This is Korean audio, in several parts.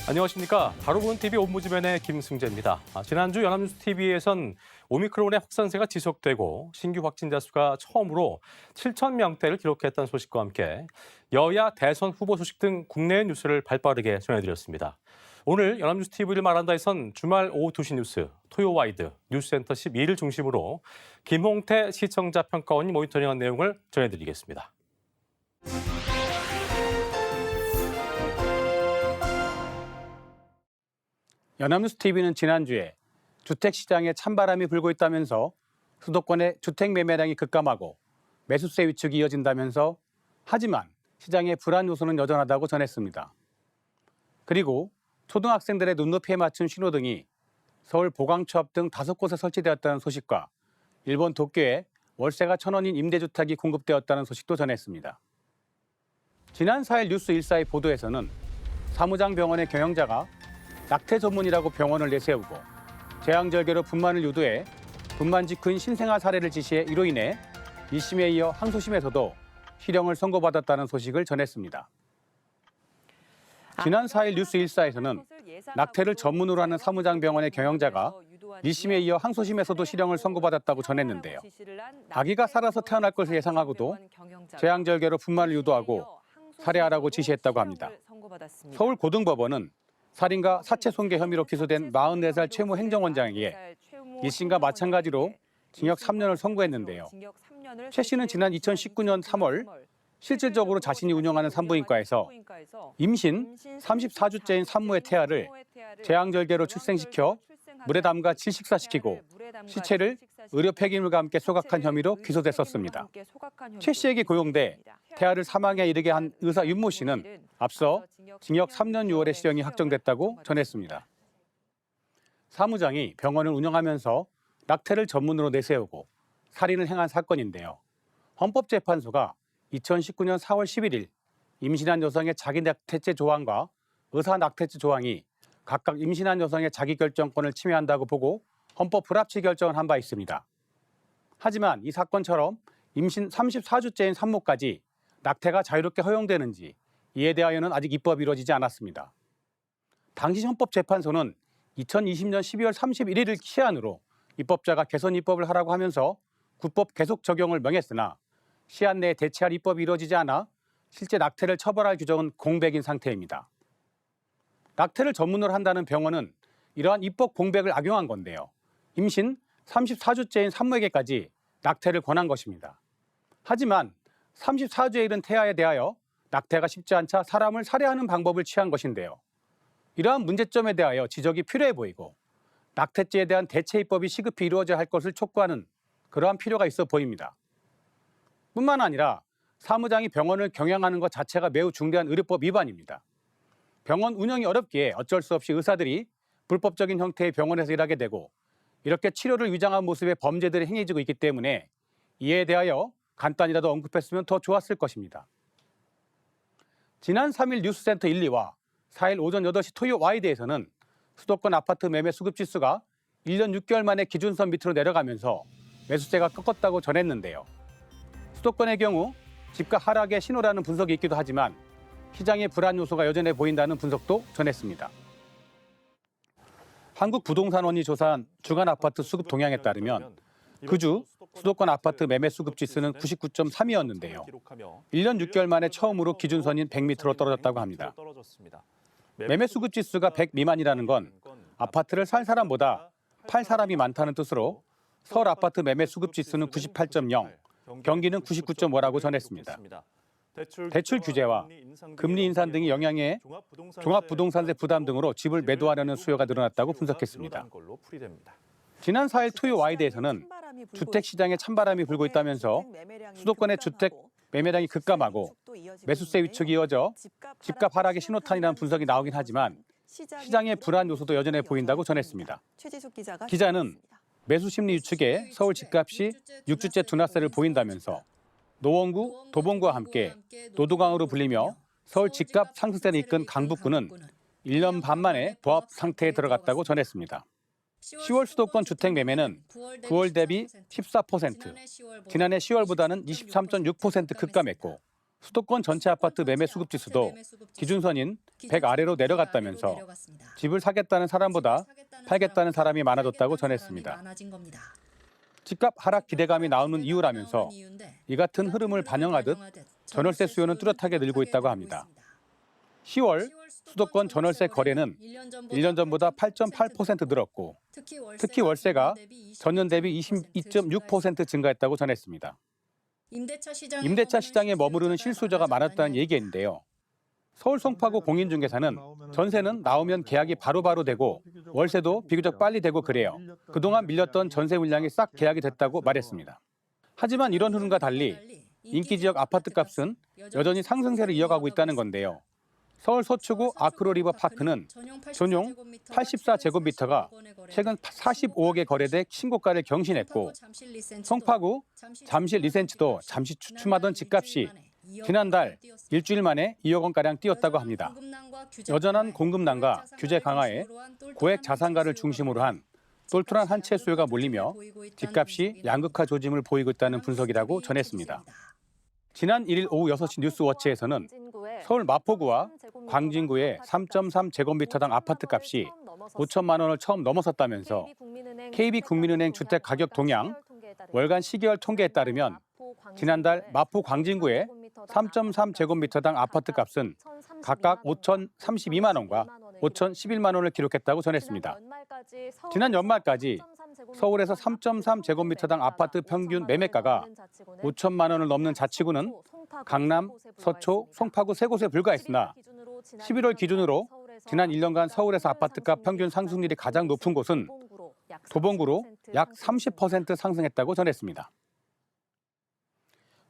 안녕하십니까. 바로 보는 TV 옴부즈맨의 김승재입니다. 지난주 연합뉴스 TV에선 오미크론의 확산세가 지속되고 신규 확진자 수가 처음으로 7천 명대를 기록했다는 소식과 함께 여야 대선 후보 소식 등 국내 뉴스를 발빠르게 전해드렸습니다. 오늘 연합뉴스 TV를 말한다에선 주말 오후 2시 뉴스, 토요와이드, 뉴스센터 12를 중심으로 김홍태 시청자 평가원이 모니터링한 내용을 전해드리겠습니다. 연합뉴스 TV는 지난주에 주택시장에 찬바람이 불고 있다면서 수도권의 주택 매매량이 급감하고 매수세 위축이 이어진다면서 하지만 시장의 불안 요소는 여전하다고 전했습니다. 그리고 초등학생들의 눈높이에 맞춘 신호등이 서울 보강초 앞 등 5곳에 설치되었다는 소식과 일본 도쿄에 월세가 1,000원인 임대주택이 공급되었다는 소식도 전했습니다. 지난 4일 뉴스1사의 보도에서는 사무장병원의 경영자가 낙태 전문이라고 병원을 내세우고 재앙절개로 분만을 유도해 분만 직후인 신생아 사례를 지시해 이로 인해 1심에 이어 항소심에서도 실형을 선고받았다는 소식을 전했습니다. 지난 4일 뉴스1사에서는 낙태를 전문으로 하는 사무장병원의 경영자가 1심에 이어 항소심에서도 실형을 선고받았다고 전했는데요. 아기가 살아서 태어날 것을 예상하고도 재앙절개로 분만을 유도하고 살해하라고 지시했다고 합니다. 서울고등법원은 살인과 사체 손괴 혐의로 기소된 44살 최모 행정원장에게 1심과 마찬가지로 징역 3년을 선고했는데요. 최 씨는 지난 2019년 3월 실질적으로 자신이 운영하는 산부인과에서 임신 34주째인 산모의 태아를 재앙절개로 출생시켜 물에 담가 질식사시키고 시체를 의료 폐기물과 함께 소각한 혐의로 기소됐었습니다. 최 씨에게 고용돼 태아를 사망에 이르게 한 의사 윤모 씨는 앞서 징역 3년 6월에 실형이 확정됐다고 전했습니다. 사무장이 병원을 운영하면서 낙태를 전문으로 내세우고 살인을 행한 사건인데요. 헌법재판소가 2019년 4월 11일 임신한 여성의 자기 낙태죄 조항과 의사 낙태죄 조항이 각각 임신한 여성의 자기결정권을 침해한다고 보고 헌법 불합치 결정을 한 바 있습니다. 하지만 이 사건처럼 임신 34주째인 산모까지 낙태가 자유롭게 허용되는지 이에 대하여는 아직 입법이 이루어지지 않았습니다. 당시 헌법재판소는 2020년 12월 31일을 시한으로 입법자가 개선 입법을 하라고 하면서 국법 계속 적용을 명했으나 시한 내에 대체할 입법이 이루어지지 않아 실제 낙태를 처벌할 규정은 공백인 상태입니다. 낙태를 전문으로 한다는 병원은 이러한 입법 공백을 악용한 건데요. 임신 34주째인 산모에게까지 낙태를 권한 것입니다. 하지만 34주에 이른 태아에 대하여 낙태가 쉽지 않자 사람을 살해하는 방법을 취한 것인데요. 이러한 문제점에 대하여 지적이 필요해 보이고 낙태죄에 대한 대체 입법이 시급히 이루어져야 할 것을 촉구하는 그러한 필요가 있어 보입니다. 뿐만 아니라 사무장이 병원을 경영하는 것 자체가 매우 중대한 의료법 위반입니다. 병원 운영이 어렵기에 어쩔 수 없이 의사들이 불법적인 형태의 병원에서 일하게 되고 이렇게 치료를 위장한 모습의 범죄들이 행해지고 있기 때문에 이에 대하여 간단히라도 언급했으면 더 좋았을 것입니다. 지난 3일 뉴스센터 1, 2와 4일 오전 8시 토요 와이드에서는 수도권 아파트 매매 수급 지수가 1년 6개월 만에 기준선 밑으로 내려가면서 매수세가 꺾었다고 전했는데요. 수도권의 경우 집값 하락의 신호라는 분석이 있기도 하지만 시장의 불안 요소가 여전해 보인다는 분석도 전했습니다. 한국부동산원이 조사한 주간 아파트 수급 동향에 따르면 그주 수도권 아파트 매매 수급 지수는 99.3이었는데요. 1년 6개월 만에 처음으로 기준선인 100m로 떨어졌다고 합니다. 매매 수급 지수가 100 미만이라는 건 아파트를 살 사람보다 팔 사람이 많다는 뜻으로 서울 아파트 매매 수급 지수는 98.0, 경기는 99.5라고 전했습니다. 대출 규제와 금리 인상 등의 영향에 종합부동산세 부담 등으로 집을 매도하려는 수요가 늘어났다고 분석했습니다. 지난 4일 토요 와이드에서는 주택시장에 찬바람이 불고 있다면서 수도권의 주택 매매량이 급감하고 매수세 위축이 이어져 집값 하락의 신호탄이라는 분석이 나오긴 하지만 시장의 불안 요소도 여전해 보인다고 전했습니다. 기자는 매수 심리 유축에 서울 집값이 6주째 둔화세를 보인다면서 노원구, 도봉구와 함께 노도강으로 불리며 서울 집값 상승세를 이끈 강북구는 1년 반 만에 보합 상태에 들어갔다고 전했습니다. 10월 수도권 주택 매매는 9월 대비 14%, 지난해 10월보다는 23.6% 급감했고 수도권 전체 아파트 매매 수급 지수도 기준선인 100 아래로 내려갔다면서 집을 사겠다는 사람보다 팔겠다는 사람이 많아졌다고 전했습니다. 집값 하락 기대감이 나오는 이유라면서 이 같은 흐름을 반영하듯 전월세 수요는 뚜렷하게 늘고 있다고 합니다. 10월 수도권 전월세 거래는 1년 전보다 8.8% 늘었고 특히 월세가 전년 대비 22.6% 증가했다고 전했습니다. 임대차 시장에 머무르는 실수요자가 많았다는 얘기인데요. 서울 송파구 공인중개사는 전세는 나오면 계약이 바로바로 되고 월세도 비교적 빨리 되고 그래요. 그동안 밀렸던 전세 물량이 싹 계약이 됐다고 말했습니다. 하지만 이런 흐름과 달리 인기 지역 아파트 값은 여전히 상승세를 이어가고 있다는 건데요. 서울 서초구 아크로리버 파크는 전용 84제곱미터가 최근 45억에 거래돼 신고가를 경신했고 송파구 잠실 리센츠도 잠시 주춤하던 집값이 지난달 일주일 만에 2억 원가량 뛰었다고 합니다. 여전한 공급난과 규제 강화에 고액 자산가를 중심으로 한 똘똘한 한 채 수요가 몰리며 집값이 양극화 조짐을 보이고 있다는 분석이라고 전했습니다. 지난 1일 오후 6시 뉴스워치에서는 서울 마포구와 광진구의 3.3제곱미터당 아파트값이 5천만 원을 처음 넘어섰다면서 KB국민은행 주택가격 동향 월간 시계열 통계에 따르면 지난달 마포 광진구의 3.3제곱미터당 아파트값은 각각 5,032만 원과 5,011만 원을 기록했다고 전했습니다. 지난 연말까지 서울에서 3.3제곱미터당 아파트 평균 매매가가 5천만 원을 넘는 자치구는 강남, 서초, 송파구 세 곳에 불과했으나 11월 기준으로 지난 1년간 서울에서 아파트값 평균 상승률이 가장 높은 곳은 도봉구로 약 30% 상승했다고 전했습니다.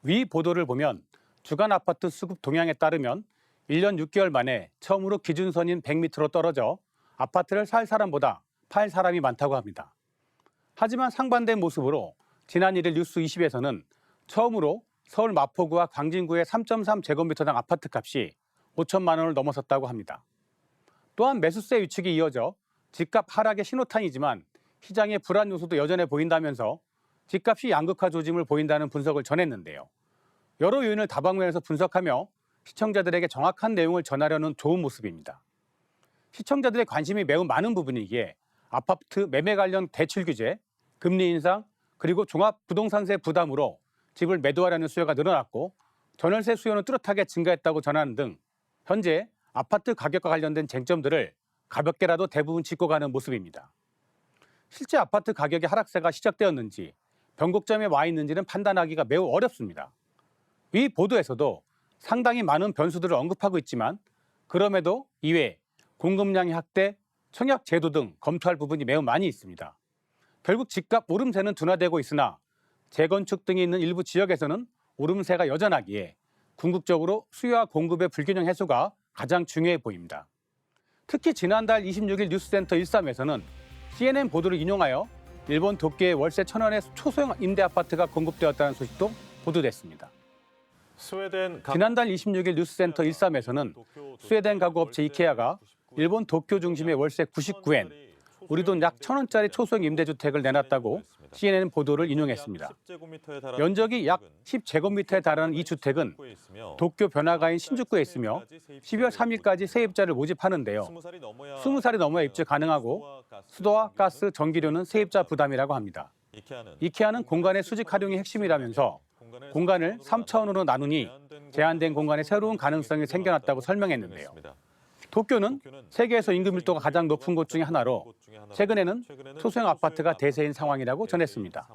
위 보도를 보면 주간 아파트 수급 동향에 따르면 1년 6개월 만에 처음으로 기준선인 100m로 떨어져 아파트를 살 사람보다 팔 사람이 많다고 합니다. 하지만 상반된 모습으로 지난 1일 뉴스 20에서는 처음으로 서울 마포구와 광진구의 3.3제곱미터당 아파트값이 5천만 원을 넘어섰다고 합니다. 또한 매수세 위축이 이어져 집값 하락의 신호탄이지만 시장의 불안 요소도 여전해 보인다면서 집값이 양극화 조짐을 보인다는 분석을 전했는데요. 여러 요인을 다방면에서 분석하며 시청자들에게 정확한 내용을 전하려는 좋은 모습입니다. 시청자들의 관심이 매우 많은 부분이기에 아파트 매매 관련 대출 규제, 금리 인상, 그리고 종합부동산세 부담으로 집을 매도하려는 수요가 늘어났고 전월세 수요는 뚜렷하게 증가했다고 전하는 등 현재 아파트 가격과 관련된 쟁점들을 가볍게라도 대부분 짚고 가는 모습입니다. 실제 아파트 가격의 하락세가 시작되었는지 변곡점에 와 있는지는 판단하기가 매우 어렵습니다. 위 보도에서도 상당히 많은 변수들을 언급하고 있지만 그럼에도 이외에 공급량의 확대, 청약 제도 등 검토할 부분이 매우 많이 있습니다. 결국 집값 오름세는 둔화되고 있으나 재건축 등이 있는 일부 지역에서는 오름세가 여전하기에 궁극적으로 수요와 공급의 불균형 해소가 가장 중요해 보입니다. 특히 지난달 26일 뉴스센터 13에서는 CNN 보도를 인용하여 일본 도쿄의 월세 1,000원의 초소형 임대 아파트가 공급되었다는 소식도 보도됐습니다. 지난달 26일 뉴스센터 13에서는 스웨덴 가구업체 이케아가 일본 도쿄 중심의 월세 99엔, 우리 돈 약 1,000원짜리 초소형 임대주택을 내놨다고 CNN 보도를 인용했습니다. 면적이 약 10제곱미터에 달하는 이 주택은 도쿄 변화가인 신주쿠에 있으며 12월 3일까지 세입자를 모집하는데요. 20살이 넘어야 입주 가능하고 수도와 가스, 전기료는 세입자 부담이라고 합니다. 이케아는 공간의 수직 활용이 핵심이라면서 공간을 3차원으로 나누니 제한된 공간에 새로운 가능성이 생겨났다고 설명했는데요. 도쿄는 세계에서 인구 밀도가 가장 높은 곳 중에 하나로 최근에는 초소형 아파트가 대세인 상황이라고 전했습니다.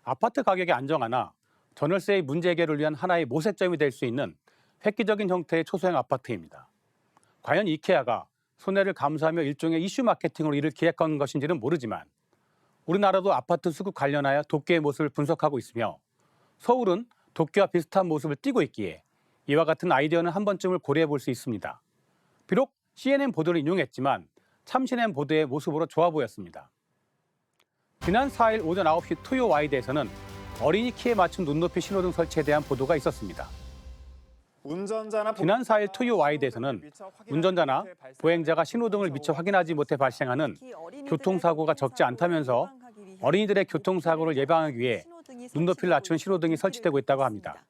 아파트 가격의 안정화나 전월세의 문제 해결을 위한 하나의 모색점이 될 수 있는 획기적인 형태의 초소형 아파트입니다. 과연 이케아가 손해를 감수하며 일종의 이슈 마케팅으로 이를 기획한 것인지는 모르지만 우리나라도 아파트 수급 관련하여 도쿄의 모습을 분석하고 있으며 서울은 도쿄와 비슷한 모습을 띠고 있기에 이와 같은 아이디어는 한 번쯤을 고려해 볼 수 있습니다. 비록 CNN 보도를 인용했지만 참신한 보도의 모습으로 좋아 보였습니다. 지난 4일 오전 9시 토요 와이드에서는 어린이 키에 맞춘 눈높이 신호등 설치에 대한 보도가 있었습니다. 지난 4일 토요 와이드에서는 운전자나 보행자가 신호등을 미처 확인하지 못해 발생하는 교통사고가 적지 않다면서 어린이들의 교통사고를 예방하기 위해 눈높이를 낮춘 신호등이 설치되고 있다고 합니다.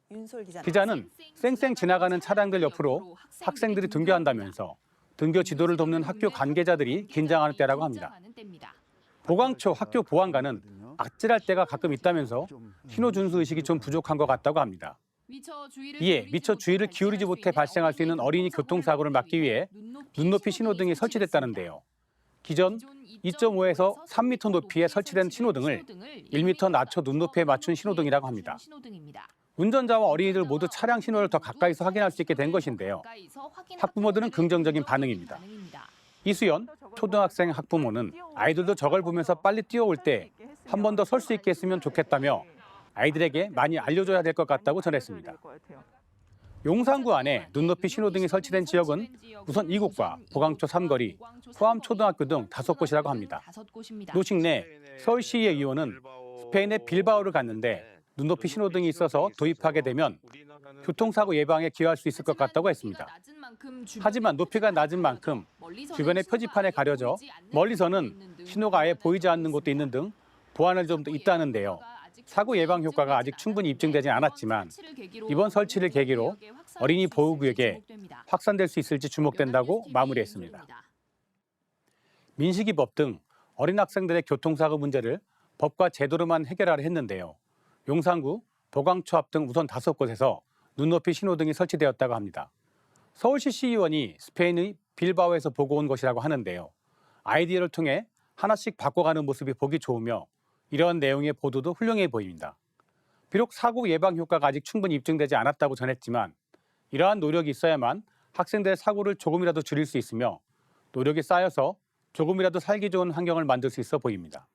기자는 쌩쌩 지나가는 차량들 옆으로 학생들이 등교한다면서 등교 지도를 돕는 학교 관계자들이 긴장하는 때라고 합니다. 보광초 학교 보안관은 아찔할 때가 가끔 있다면서 신호 준수 의식이 좀 부족한 것 같다고 합니다. 이에 미처 주의를 기울이지 못해 발생할 수 있는 어린이 교통사고를 막기 위해 눈높이 신호등이 설치됐다는데요. 기존 2.5에서 3m 높이에 설치된 신호등을 1m 낮춰 눈높이에 맞춘 신호등이라고 합니다. 운전자와 어린이들 모두 차량 신호를 더 가까이서 확인할 수 있게 된 것인데요. 학부모들은 긍정적인 반응입니다. 이수연 초등학생 학부모는 아이들도 저걸 보면서 빨리 뛰어올 때 한 번 더 설 수 있게 했으면 좋겠다며 아이들에게 많이 알려줘야 될 것 같다고 전했습니다. 용산구 안에 눈높이 신호등이 설치된 지역은 우선 이곳과 보광초 삼거리, 포함초등학교 등 5곳이라고 합니다. 노식래 서울시의 의원은 스페인의 빌바오를 갔는데 눈높이 신호등이 있어서 도입하게 되면 교통사고 예방에 기여할 수 있을 것 같다고 했습니다. 하지만 높이가 낮은 만큼 주변의 표지판에 가려져 멀리서는 신호가 아예 보이지 않는 곳도 있는 등 보완을 좀 더 있다는데요. 사고 예방 효과가 아직 충분히 입증되지 않았지만 이번 설치를 계기로 어린이 보호구역에 확산될 수 있을지 주목된다고 마무리했습니다. 민식이법 등 어린 학생들의 교통사고 문제를 법과 제도로만 해결하려 했는데요. 용산구, 보광초 앞 등 우선 5곳에서 눈높이 신호등이 설치되었다고 합니다. 서울시 시의원이 스페인의 빌바오에서 보고 온 것이라고 하는데요. 아이디어를 통해 하나씩 바꿔가는 모습이 보기 좋으며 이러한 내용의 보도도 훌륭해 보입니다. 비록 사고 예방 효과가 아직 충분히 입증되지 않았다고 전했지만 이러한 노력이 있어야만 학생들의 사고를 조금이라도 줄일 수 있으며 노력이 쌓여서 조금이라도 살기 좋은 환경을 만들 수 있어 보입니다.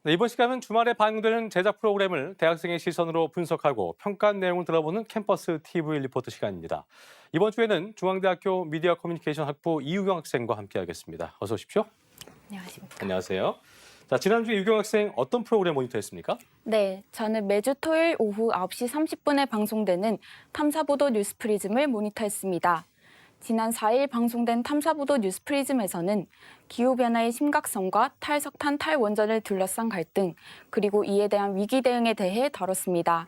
네, 이번 시간은 주말에 방영되는 제작 프로그램을 대학생의 시선으로 분석하고 평가한 내용을 들어보는 캠퍼스 TV 리포트 시간입니다. 이번 주에는 중앙대학교 미디어 커뮤니케이션 학부 이유경 학생과 함께하겠습니다. 어서 오십시오. 안녕하십니까. 안녕하세요. 자, 지난주 이유경 학생 어떤 프로그램 모니터했습니까? 네, 저는 매주 토요일 오후 9시 30분에 방송되는 탐사보도 뉴스프리즘을 모니터했습니다. 지난 4일 방송된 탐사보도 뉴스프리즘에서는 기후변화의 심각성과 탈석탄 탈원전을 둘러싼 갈등, 그리고 이에 대한 위기 대응에 대해 다뤘습니다.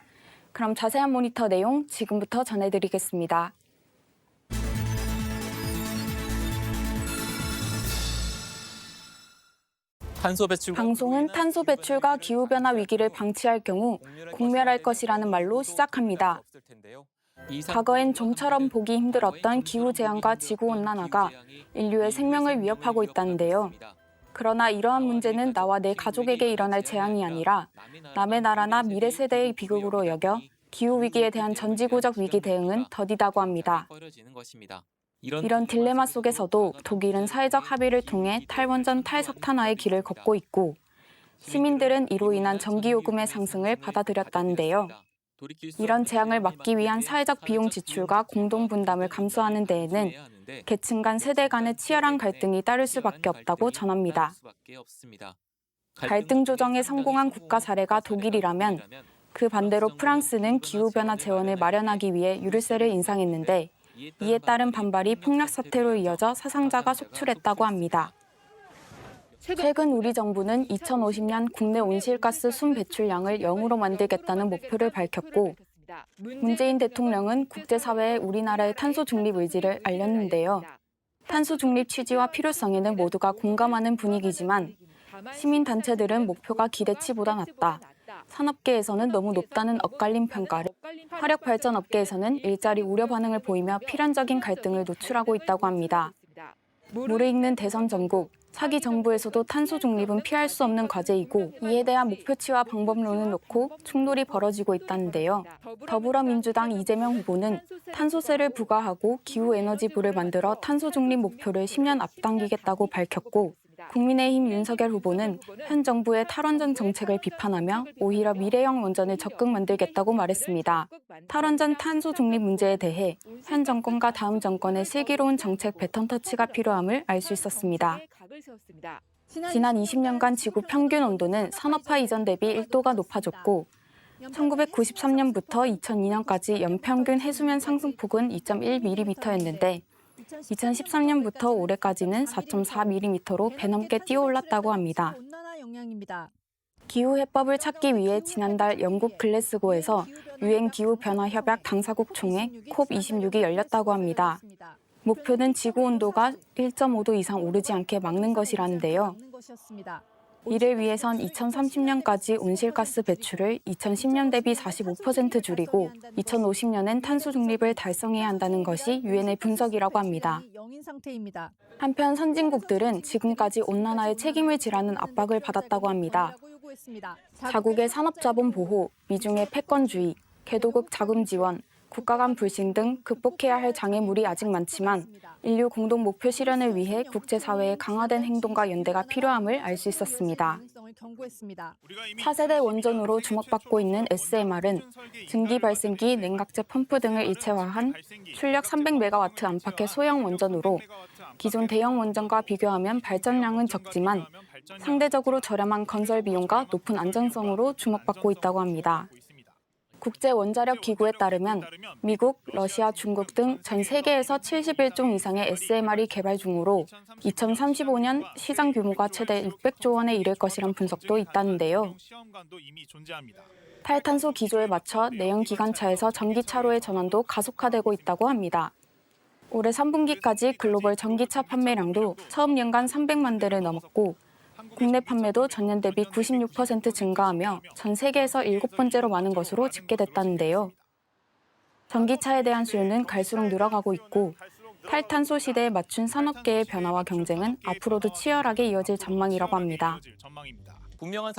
그럼 자세한 모니터 내용 지금부터 전해드리겠습니다. 방송은 탄소 배출과 기후변화 위기를 방치할 경우 공멸할 것이라는 말로 시작합니다. 과거엔 좀처럼 보기 힘들었던 기후재앙과 지구온난화가 인류의 생명을 위협하고 있다는데요. 그러나 이러한 문제는 나와 내 가족에게 일어날 재앙이 아니라 남의 나라나 미래 세대의 비극으로 여겨 기후위기에 대한 전지구적 위기 대응은 더디다고 합니다. 이런 딜레마 속에서도 독일은 사회적 합의를 통해 탈원전 탈석탄화의 길을 걷고 있고 시민들은 이로 인한 전기요금의 상승을 받아들였다는데요. 이런 재앙을 막기 위한 사회적 비용 지출과 공동 분담을 감수하는 데에는 계층 간 세대 간의 치열한 갈등이 따를 수밖에 없다고 전합니다. 갈등 조정에 성공한 국가 사례가 독일이라면 그 반대로 프랑스는 기후변화 재원을 마련하기 위해 유류세를 인상했는데 이에 따른 반발이 폭력 사태로 이어져 사상자가 속출했다고 합니다. 최근 우리 정부는 2050년 국내 온실가스 순 배출량을 0으로 만들겠다는 목표를 밝혔고 문재인 대통령은 국제사회에 우리나라의 탄소 중립 의지를 알렸는데요. 탄소 중립 취지와 필요성에는 모두가 공감하는 분위기지만 시민단체들은 목표가 기대치보다 낮다. 산업계에서는 너무 높다는 엇갈린 평가를, 화력발전업계에서는 일자리 우려 반응을 보이며 필연적인 갈등을 노출하고 있다고 합니다. 무르익는 대선 전국, 차기 정부에서도 탄소 중립은 피할 수 없는 과제이고 이에 대한 목표치와 방법론을 놓고 충돌이 벌어지고 있다는데요. 더불어민주당 이재명 후보는 탄소세를 부과하고 기후에너지부를 만들어 탄소 중립 목표를 10년 앞당기겠다고 밝혔고 국민의힘 윤석열 후보는 현 정부의 탈원전 정책을 비판하며 오히려 미래형 원전을 적극 만들겠다고 말했습니다. 탈원전 탄소 중립 문제에 대해 현 정권과 다음 정권의 슬기로운 정책 배턴 터치가 필요함을 알 수 있었습니다. 지난 20년간 지구 평균 온도는 산업화 이전 대비 1도가 높아졌고 1993년부터 2002년까지 연평균 해수면 상승폭은 2.1mm였는데 2013년부터 올해까지는 4.4mm로 배 넘게 뛰어올랐다고 합니다. 기후해법을 찾기 위해 지난달 영국 글래스고에서 유엔 기후변화협약 당사국 총회 COP26이 열렸다고 합니다. 목표는 지구 온도가 1.5도 이상 오르지 않게 막는 것이라는데요. 이를 위해선 2030년까지 온실가스 배출을 2010년 대비 45% 줄이고 2050년엔 탄소 중립을 달성해야 한다는 것이 유엔의 분석이라고 합니다. 한편 선진국들은 지금까지 온난화에 책임을 지라는 압박을 받았다고 합니다. 자국의 산업자본 보호, 미중의 패권주의, 개도국 자금 지원, 국가 간 불신 등 극복해야 할 장애물이 아직 많지만 인류 공동 목표 실현을 위해 국제사회의 강화된 행동과 연대가 필요함을 알 수 있었습니다. 차세대 원전으로 주목받고 있는 SMR은 증기 발생기, 냉각제 펌프 등을 일체화한 출력 300메가와트 안팎의 소형 원전으로 기존 대형 원전과 비교하면 발전량은 적지만 상대적으로 저렴한 건설 비용과 높은 안전성으로 주목받고 있다고 합니다. 국제원자력기구에 따르면 미국, 러시아, 중국 등 전 세계에서 71종 이상의 SMR이 개발 중으로 2035년 시장 규모가 최대 600조 원에 이를 것이란 분석도 있다는데요. 탈탄소 기조에 맞춰 내연 기관차에서 전기차로의 전환도 가속화되고 있다고 합니다. 올해 3분기까지 글로벌 전기차 판매량도 처음 연간 300만 대를 넘었고 국내 판매도 전년 대비 96% 증가하며 전 세계에서 7번째로 많은 것으로 집계됐다는데요. 전기차에 대한 수요는 갈수록 늘어가고 있고 탈탄소 시대에 맞춘 산업계의 변화와 경쟁은 앞으로도 치열하게 이어질 전망이라고 합니다.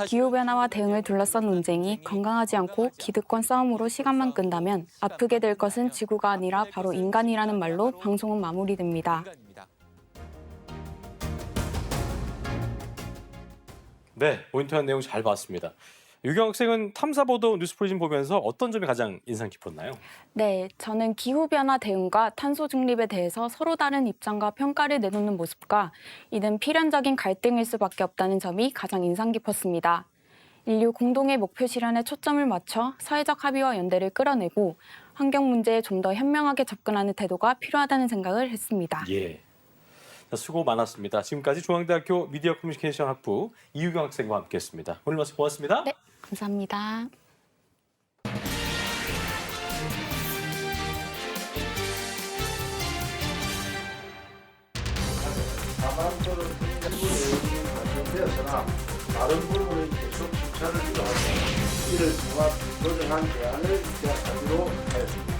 기후변화와 대응을 둘러싼 논쟁이 건강하지 않고 기득권 싸움으로 시간만 끈다면 아프게 될 것은 지구가 아니라 바로 인간이라는 말로 방송은 마무리됩니다. 네, 포인트한 내용 잘 봤습니다. 유경 학생은 탐사보도 뉴스프리즘 보면서 어떤 점이 가장 인상 깊었나요? 네, 저는 기후변화 대응과 탄소 중립에 대해서 서로 다른 입장과 평가를 내놓는 모습과 이는 필연적인 갈등일 수밖에 없다는 점이 가장 인상 깊었습니다. 인류 공동의 목표 실현에 초점을 맞춰 사회적 합의와 연대를 끌어내고 환경 문제에 좀 더 현명하게 접근하는 태도가 필요하다는 생각을 했습니다. 예. 수고 많았습니다. 지금까지 중앙대학교 미디어 커뮤니케이션 학부 이유경 학생과 함께했습니다. 오늘 말씀 고맙습니다. 네, 감사합니다. 다만적으로 되었으나 다른 부분은 계속 심사를 필요하고 이를 종합 조정한 대안을 제안하기로 하였습니다.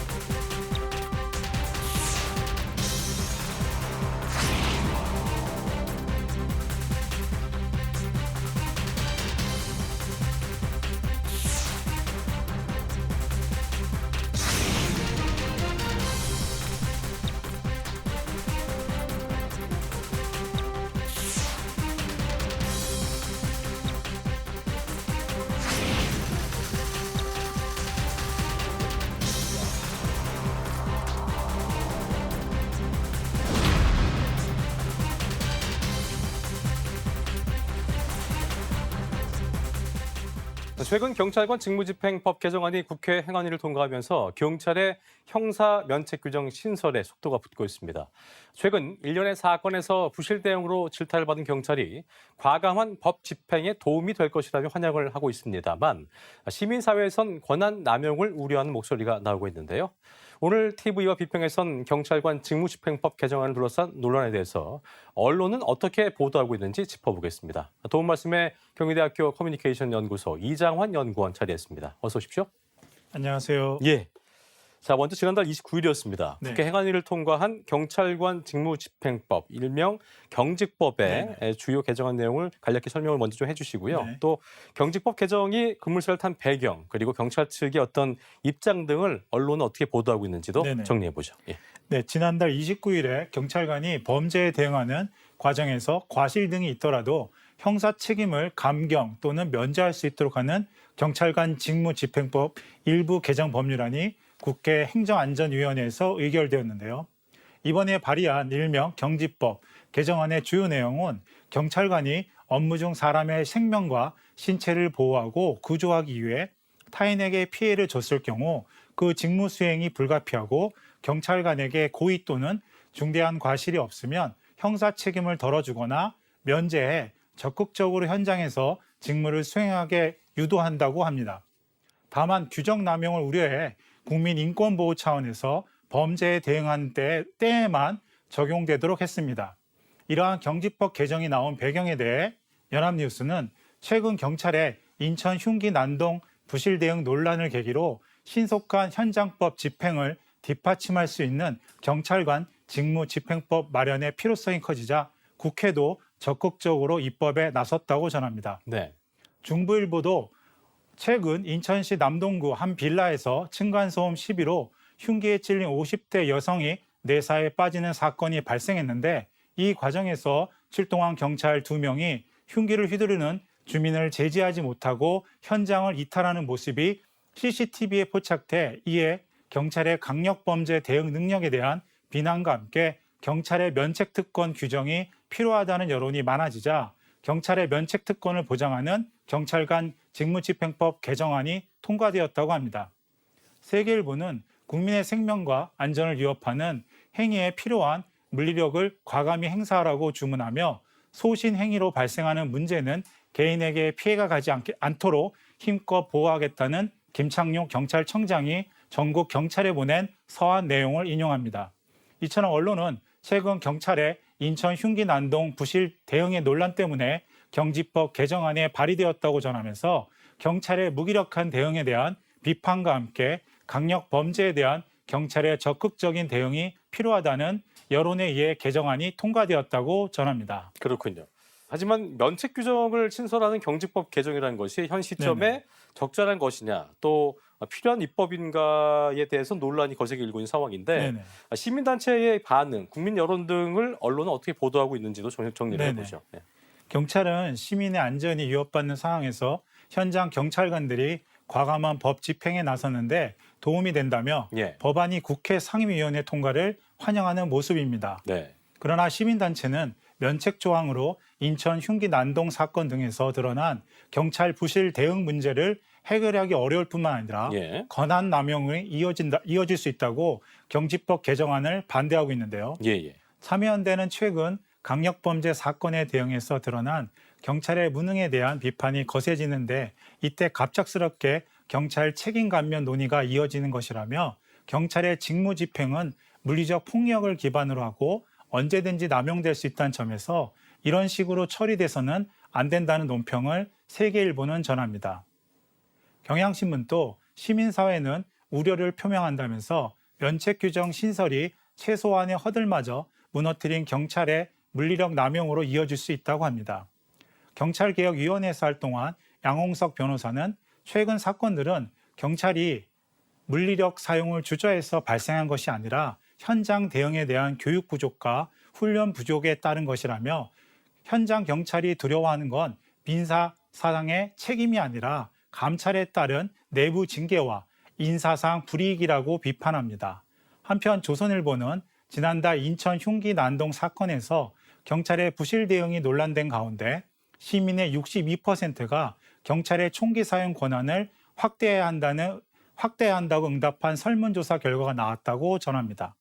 최근 경찰관 직무집행법 개정안이 국회 행안위를 통과하면서 경찰의 형사 면책 규정 신설에 속도가 붙고 있습니다. 최근 일련의 사건에서 부실 대응으로 질타를 받은 경찰이 과감한 법 집행에 도움이 될 것이라며 환영을 하고 있습니다만 시민사회에선 권한 남용을 우려하는 목소리가 나오고 있는데요. 오늘 TV와 비평에선 경찰관 직무집행법 개정안을 둘러싼 논란에 대해서 언론은 어떻게 보도하고 있는지 짚어보겠습니다. 도움 말씀에 경희대학교 커뮤니케이션 연구소 이장환 연구원 자리했습니다. 어서 오십시오. 안녕하세요. 예. 자, 먼저 지난달 29일이었습니다. 네. 국회 행안위를 통과한 경찰관 직무집행법, 일명 경직법의 주요 개정안 내용을 간략히 설명을 먼저 좀 해주시고요. 네. 또 경직법 개정이 급물살을 탄 배경, 그리고 경찰 측의 어떤 입장 등을 언론은 어떻게 보도하고 있는지도 네네. 정리해보죠. 예. 네, 지난달 29일에 경찰관이 범죄에 대응하는 과정에서 과실 등이 있더라도 형사 책임을 감경 또는 면제할 수 있도록 하는 경찰관 직무집행법 일부 개정 법률안이 국회 행정안전위원회에서 의결되었는데요. 이번에 발의한 일명 경직법 개정안의 주요 내용은 경찰관이 업무 중 사람의 생명과 신체를 보호하고 구조하기 위해 타인에게 피해를 줬을 경우 그 직무 수행이 불가피하고 경찰관에게 고의 또는 중대한 과실이 없으면 형사 책임을 덜어주거나 면제해 적극적으로 현장에서 직무를 수행하게 유도한다고 합니다. 다만 규정 남용을 우려해 국민 인권 보호 차원에서 범죄에 대응하는 때에만 적용되도록 했습니다. 이러한 경지법 개정이 나온 배경에 대해 연합뉴스는 최근 경찰의 인천 흉기 난동 부실 대응 논란을 계기로 신속한 현장법 집행을 뒷받침할 수 있는 경찰관 직무집행법 마련의 필요성이 커지자 국회도 적극적으로 입법에 나섰다고 전합니다. 네. 중부일보도 최근 인천시 남동구 한 빌라에서 층간소음 시비로 흉기에 찔린 50대 여성이 내사에 빠지는 사건이 발생했는데 이 과정에서 출동한 경찰 2명이 흉기를 휘두르는 주민을 제지하지 못하고 현장을 이탈하는 모습이 CCTV에 포착돼 이에 경찰의 강력범죄 대응 능력에 대한 비난과 함께 경찰의 면책특권 규정이 필요하다는 여론이 많아지자 경찰의 면책특권을 보장하는 경찰관 직무집행법 개정안이 통과되었다고 합니다. 세계일보는 국민의 생명과 안전을 위협하는 행위에 필요한 물리력을 과감히 행사하라고 주문하며 소신 행위로 발생하는 문제는 개인에게 피해가 가지 않도록 힘껏 보호하겠다는 김창룡 경찰청장이 전국 경찰에 보낸 서한 내용을 인용합니다. 이처럼 언론은 최근 경찰의 인천 흉기 난동 부실 대응의 논란 때문에 경지법 개정안에 발의되었다고 전하면서 경찰의 무기력한 대응에 대한 비판과 함께 강력 범죄에 대한 경찰의 적극적인 대응이 필요하다는 여론에 의해 개정안이 통과되었다고 전합니다. 그렇군요. 하지만 면책 규정을 신설하는 경직법 개정이라는 것이 현 시점에 네네. 적절한 것이냐 또 필요한 입법인가에 대해서 논란이 거세게 일고 있는 상황인데 네네. 시민단체의 반응, 국민 여론 등을 언론은 어떻게 보도하고 있는지도 정리를 네네. 해보죠. 네. 경찰은 시민의 안전이 위협받는 상황에서 현장 경찰관들이 과감한 법 집행에 나섰는데 도움이 된다며 예. 법안이 국회 상임위원회 통과를 환영하는 모습입니다. 네. 그러나 시민단체는 면책 조항으로 인천 흉기 난동 사건 등에서 드러난 경찰 부실 대응 문제를 해결하기 어려울 뿐만 아니라 예. 권한 남용이 이어질 수 있다고 경지법 개정안을 반대하고 있는데요. 예. 참여연대는 최근 강력범죄 사건에 대응해서 드러난 경찰의 무능에 대한 비판이 거세지는데 이때 갑작스럽게 경찰 책임 감면 논의가 이어지는 것이라며 경찰의 직무 집행은 물리적 폭력을 기반으로 하고 언제든지 남용될 수 있다는 점에서 이런 식으로 처리돼서는 안 된다는 논평을 세계일보는 전합니다. 경향신문도 시민사회는 우려를 표명한다면서 면책 규정 신설이 최소한의 허들마저 무너뜨린 경찰의 물리력 남용으로 이어질 수 있다고 합니다. 경찰개혁위원회에서 활동한 양홍석 변호사는 최근 사건들은 경찰이 물리력 사용을 주저해서 발생한 것이 아니라 현장 대응에 대한 교육 부족과 훈련 부족에 따른 것이라며 현장 경찰이 두려워하는 건 민사 사상의 책임이 아니라 감찰에 따른 내부 징계와 인사상 불이익이라고 비판합니다. 한편 조선일보는 지난달 인천 흉기 난동 사건에서 경찰의 부실 대응이 논란된 가운데 시민의 62%가 경찰의 총기 사용 권한을 확대해야 한다고 응답한 설문조사 결과가 나왔다고 전합니다.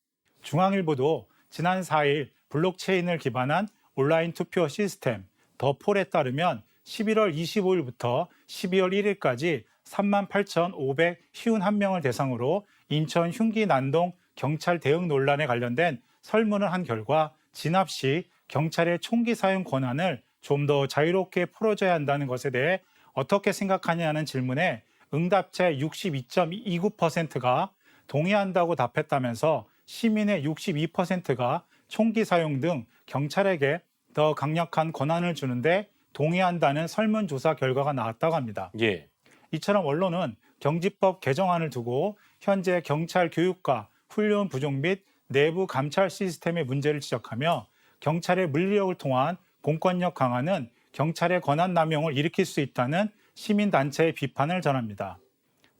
중앙일보도 지난 4일 블록체인을 기반한 온라인 투표 시스템 더폴에 따르면 11월 25일부터 12월 1일까지 38,551명을 대상으로 인천 흉기 난동 경찰 대응 논란에 관련된 설문을 한 결과 진압 시 경찰의 총기 사용 권한을 좀 더 자유롭게 풀어줘야 한다는 것에 대해 어떻게 생각하냐는 질문에 응답자 62.29%가 동의한다고 답했다면서 시민의 62%가 총기 사용 등 경찰에게 더 강력한 권한을 주는데 동의한다는 설문조사 결과가 나왔다고 합니다. 예. 이처럼 언론은 경지법 개정안을 두고 현재 경찰 교육과 훈련 부족 및 내부 감찰 시스템의 문제를 지적하며 경찰의 물리력을 통한 공권력 강화는 경찰의 권한 남용을 일으킬 수 있다는 시민단체의 비판을 전합니다.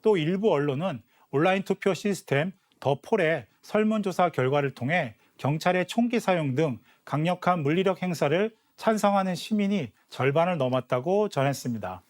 또 일부 언론은 온라인 투표 시스템 더폴의 설문조사 결과를 통해 경찰의 총기 사용 등 강력한 물리력 행사를 찬성하는 시민이 절반을 넘었다고 전했습니다.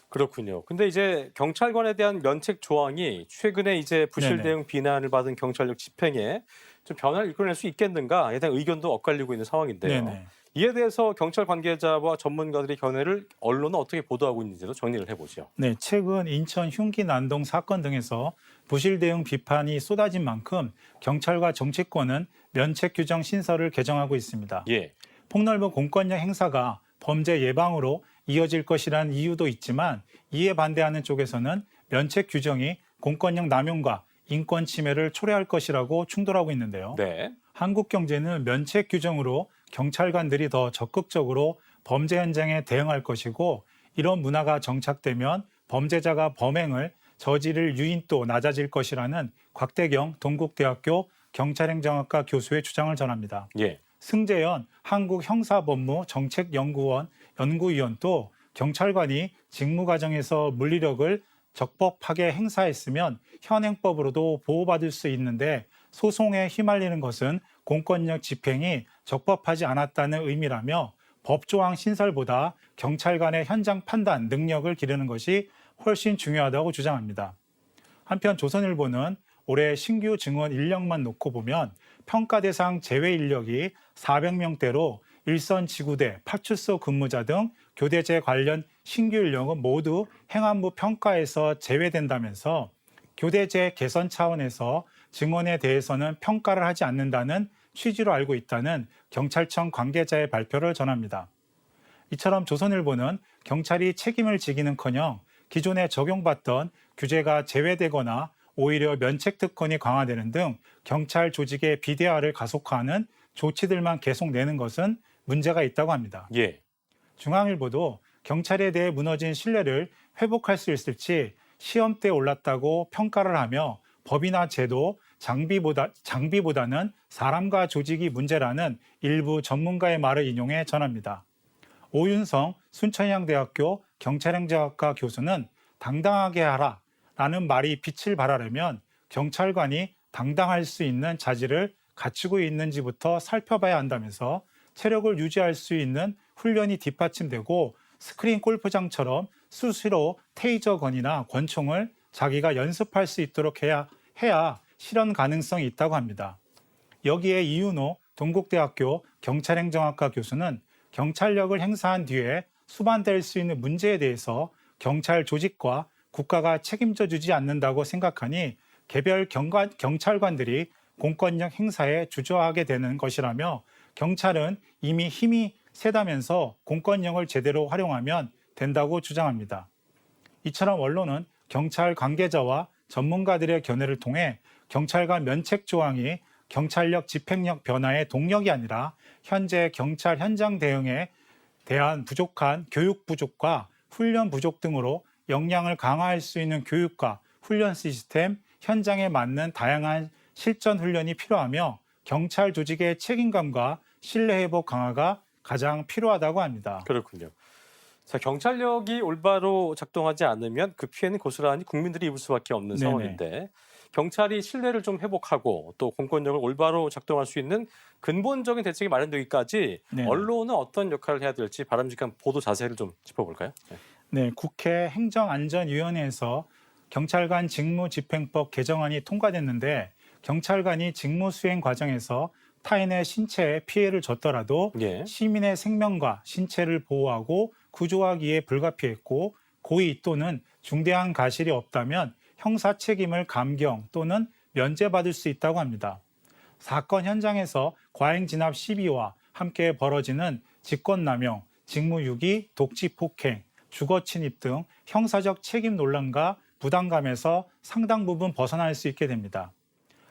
그렇군요. 근데 이제 경찰관에 대한 면책 조항이 최근에 이제 부실 네네. 대응 비난을 받은 경찰력 집행에 좀 변화를 이끌어낼 수 있겠는가에 대한 의견도 엇갈리고 있는 상황인데요. 네네. 이에 대해서 경찰 관계자와 전문가들의 견해를 언론은 어떻게 보도하고 있는지도 정리를 해보죠. 네, 최근 인천 흉기 난동 사건 등에서 부실 대응 비판이 쏟아진 만큼 경찰과 정치권은 면책 규정 신설을 개정하고 있습니다. 예, 폭넓은 공권력 행사가 범죄 예방으로 이어질 것이라는 이유도 있지만 이에 반대하는 쪽에서는 면책 규정이 공권력 남용과 인권 침해를 초래할 것이라고 충돌하고 있는데요. 네, 한국 경제는 면책 규정으로 경찰관들이 더 적극적으로 범죄 현장에 대응할 것이고 이런 문화가 정착되면 범죄자가 범행을 저지를 유인도 낮아질 것이라는 곽대경 동국대학교 경찰행정학과 교수의 주장을 전합니다. 예, 승재현 한국형사법무정책연구원 연구위원도 경찰관이 직무 과정에서 물리력을 적법하게 행사했으면 현행법으로도 보호받을 수 있는데 소송에 휘말리는 것은 공권력 집행이 적법하지 않았다는 의미라며 법조항 신설보다 경찰관의 현장 판단 능력을 기르는 것이 훨씬 중요하다고 주장합니다. 한편 조선일보는 올해 신규 증원 인력만 놓고 보면 평가 대상 제외 인력이 400명대로 일선 지구대, 파출소 근무자 등 교대제 관련 신규 인력은 모두 행안부 평가에서 제외된다면서 교대제 개선 차원에서 증원에 대해서는 평가를 하지 않는다는 취지로 알고 있다는 경찰청 관계자의 발표를 전합니다. 이처럼 조선일보는 경찰이 책임을 지기는커녕 기존에 적용받던 규제가 제외되거나 오히려 면책특권이 강화되는 등 경찰 조직의 비대화를 가속화하는 조치들만 계속 내는 것은 문제가 있다고 합니다. 예, 중앙일보도 경찰에 대해 무너진 신뢰를 회복할 수 있을지 시험대에 올랐다고 평가를 하며 법이나 제도, 장비보다는 사람과 조직이 문제라는 일부 전문가의 말을 인용해 전합니다. 오윤성 순천향대학교 경찰행정학과 교수는 당당하게 하라 라는 말이 빛을 발하려면 경찰관이 당당할 수 있는 자질을 갖추고 있는지부터 살펴봐야 한다면서 체력을 유지할 수 있는 훈련이 뒷받침되고 스크린 골프장처럼 수시로 테이저건이나 권총을 자기가 연습할 수 있도록 해야 실현 가능성이 있다고 합니다. 여기에 이윤호 동국대학교 경찰행정학과 교수는 경찰력을 행사한 뒤에 수반될 수 있는 문제에 대해서 경찰 조직과 국가가 책임져 주지 않는다고 생각하니 개별 경찰관들이 공권력 행사에 주저하게 되는 것이라며 경찰은 이미 힘이 세다면서 공권력을 제대로 활용하면 된다고 주장합니다. 이처럼 언론은 경찰 관계자와 전문가들의 견해를 통해 경찰관 면책 조항이 경찰력 집행력 변화의 동력이 아니라 현재 경찰 현장 대응에 대한 부족한 교육 부족과 훈련 부족 등으로 역량을 강화할 수 있는 교육과 훈련 시스템, 현장에 맞는 다양한 실전 훈련이 필요하며 경찰 조직의 책임감과 신뢰 회복 강화가 가장 필요하다고 합니다. 그렇군요. 자, 경찰력이 올바로 작동하지 않으면 그 피해는 고스란히 국민들이 입을 수밖에 없는 네네. 상황인데 경찰이 신뢰를 좀 회복하고 또 공권력을 올바로 작동할 수 있는 근본적인 대책이 마련되기까지 네네. 언론은 어떤 역할을 해야 될지 바람직한 보도 자세를 좀 짚어볼까요? 네. 네, 국회 행정안전위원회에서 경찰관 직무집행법 개정안이 통과됐는데 경찰관이 직무 수행 과정에서 타인의 신체에 피해를 줬더라도 예. 시민의 생명과 신체를 보호하고 구조하기에 불가피했고 고의 또는 중대한 과실이 없다면 형사 책임을 감경 또는 면제받을 수 있다고 합니다. 사건 현장에서 과잉 진압 시비와 함께 벌어지는 직권남용, 직무유기, 독지폭행, 주거침입 등 형사적 책임 논란과 부담감에서 상당 부분 벗어날 수 있게 됩니다.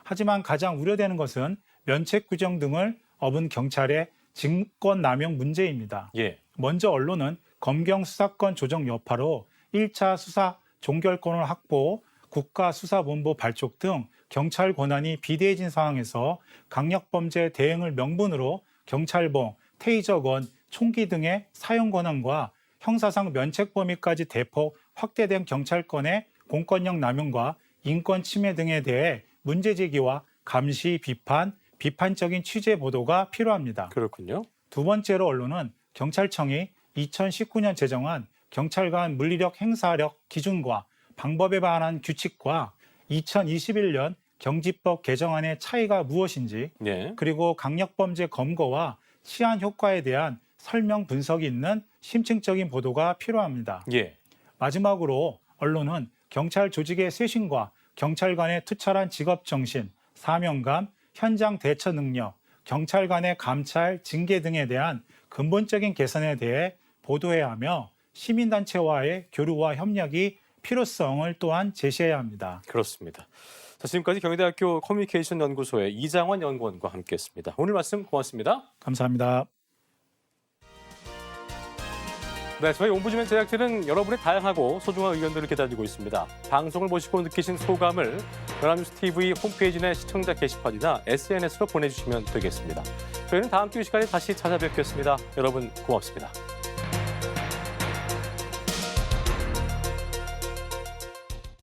하지만 가장 우려되는 것은 면책 규정 등을 어긴 경찰의 직권남용 문제입니다. 예. 먼저 언론은 검경 수사권 조정 여파로 1차 수사 종결권을 확보, 국가수사본부 발족 등 경찰 권한이 비대해진 상황에서 강력범죄 대응을 명분으로 경찰봉, 테이저건, 총기 등의 사용 권한과 형사상 면책 범위까지 대폭 확대된 경찰권의 공권력 남용과 인권 침해 등에 대해 문제 제기와 감시, 비판적인 취재 보도가 필요합니다. 그렇군요. 두 번째로 언론은 경찰청이 2019년 제정한 경찰관 물리력 행사력 기준과 방법에 관한 규칙과 2021년 경지법 개정안의 차이가 무엇인지, 예. 그리고 강력범죄 검거와 치안 효과에 대한 설명 분석이 있는 심층적인 보도가 필요합니다. 예. 마지막으로 언론은 경찰 조직의 쇄신과 경찰관의 투철한 직업 정신, 사명감, 현장 대처 능력, 경찰관의 감찰, 징계 등에 대한 근본적인 개선에 대해 보도해야 하며 시민단체와의 교류와 협력이 필요성을 또한 제시해야 합니다. 그렇습니다. 자, 지금까지 경희대학교 커뮤니케이션 연구소의 이장원 연구원과 함께했습니다. 오늘 말씀 고맙습니다. 감사합니다. 네, 저희 옴부즈맨 제작진은 여러분의 다양하고 소중한 의견들을 기다리고 있습니다. 방송을 보시고 느끼신 소감을 연합뉴스 TV 홈페이지 내 시청자 게시판이나 SNS로 보내주시면 되겠습니다. 저희는 다음 주 이 시간에 다시 찾아뵙겠습니다. 여러분 고맙습니다.